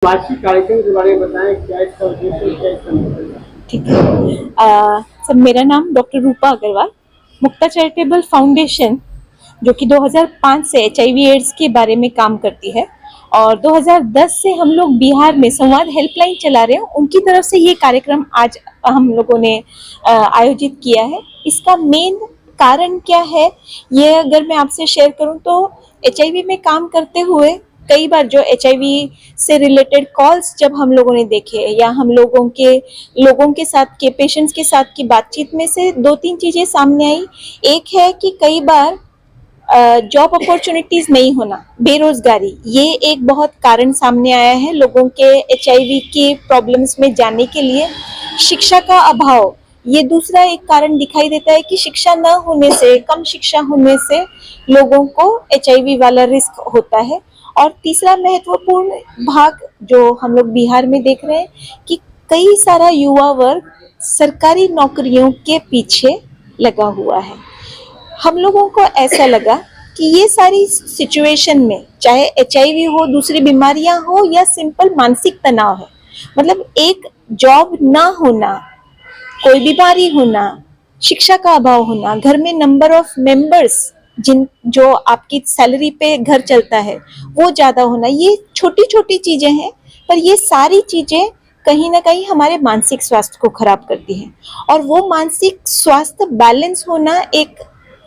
वार्षिक कार्यक्रम के बारे में बताएं, क्या इसका उद्देश्य, क्या इसका मतलब है? ठीक है। सर, मेरा नाम डॉक्टर रूपा अग्रवाल, मुक्ता चैरिटेबल फाउंडेशन जो कि 2005 से HIV एड्स के बारे में काम करती है और 2010 से हम लोग बिहार में संवाद हेल्पलाइन चला रहे हैं। उनकी तरफ से ये कार्यक्रम आज हम लोगों ने आयोजित किया है। इसका मेन कारण क्या है, ये अगर मैं आपसे शेयर करूं तो HIV में काम करते हुए कई बार जो HIV से रिलेटेड कॉल्स जब हम लोगों ने देखे या हम लोगों के साथ के पेशेंट्स के साथ की बातचीत में से दो तीन चीजें सामने आई। एक है कि कई बार जॉब अपॉर्चुनिटीज नहीं होना, बेरोजगारी, ये एक बहुत कारण सामने आया है। लोगों के HIV की प्रॉब्लम्स में जाने के लिए शिक्षा का अभाव, ये दूसरा एक कारण दिखाई देता है कि शिक्षा न होने से, कम शिक्षा होने से लोगों को HIV वाला रिस्क होता है। और तीसरा महत्वपूर्ण भाग जो हम लोग बिहार में देख रहे हैं कि कई सारा युवा वर्ग सरकारी नौकरियों के पीछे लगा हुआ है। हम लोगों को ऐसा लगा कि ये सारी सिचुएशन में, चाहे HIV हो, दूसरी बीमारियां हो या सिंपल मानसिक तनाव है, मतलब एक जॉब ना होना, कोई बीमारी होना, शिक्षा का अभाव होना, घर में नंबर ऑफ मेंबर्स जो आपकी सैलरी पे घर चलता है वो ज्यादा होना, ये छोटी छोटी चीजें हैं, पर ये सारी चीजें कहीं ना कहीं हमारे मानसिक स्वास्थ्य को खराब करती हैं। और वो मानसिक स्वास्थ्य बैलेंस होना एक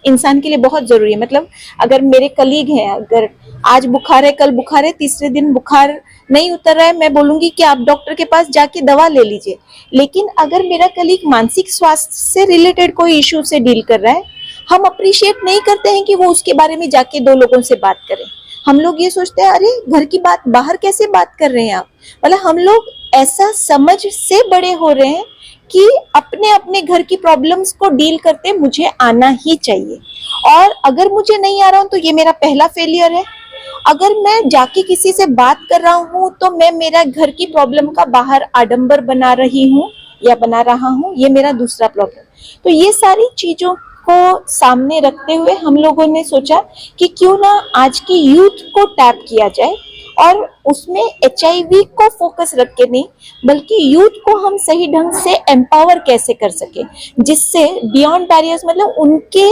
इंसान के लिए बहुत जरूरी है। मतलब अगर मेरे कलीग हैं, अगर आज बुखार है, कल बुखार है, तीसरे दिन बुखार नहीं उतर रहा है, मैं बोलूंगी कि आप डॉक्टर के पास जाके दवा ले लीजिए। लेकिन अगर मेरा कलीग मानसिक स्वास्थ्य से रिलेटेड कोई इश्यू से डील कर रहा है, हम अप्रिशिएट नहीं करते हैं कि वो उसके बारे में जाके दो लोगों से बात करें। हम लोग ये सोचते हैं, अरे घर की बात बाहर कैसे बात कर रहे हैं आप। मतलब हम लोग ऐसा समझ से बड़े हो रहे हैं कि अपने अपने घर की प्रॉब्लम्स को डील करते मुझे आना ही चाहिए, और अगर मुझे नहीं आ रहा हूं तो ये मेरा पहला फेलियर है। अगर मैं जाके किसी से बात कर रहा हूं तो मैं मेरा घर की प्रॉब्लम का बाहर आडंबर बना रही हूं या बना रहा हूं, ये मेरा दूसरा प्रॉब्लम। तो ये सारी चीजों को सामने रखते हुए हम लोगों ने सोचा कि क्यों ना आज की यूथ को टैप किया जाए और उसमें HIV को फोकस रख के नहीं, बल्कि यूथ को हम सही ढंग से एम्पावर कैसे कर सके, जिससे बियॉन्ड बैरियर्स, मतलब उनके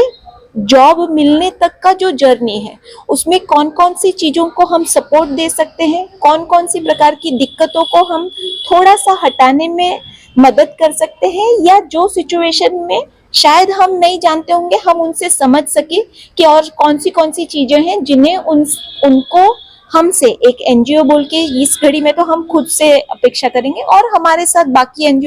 जॉब मिलने तक का जो जर्नी है उसमें कौन कौन सी चीजों को हम सपोर्ट दे सकते हैं, कौन कौन सी प्रकार की दिक्कतों को हम थोड़ा सा हटाने में मदद कर सकते हैं, या जो सिचुएशन में शायद हम नहीं जानते होंगे हम उनसे समझ सके कि और कौन सी चीजें हैं जिन्हें उनको हमसे एक NGO बोल के, इस घड़ी में तो हम खुद से अपेक्षा करेंगे और हमारे साथ बाकी NGO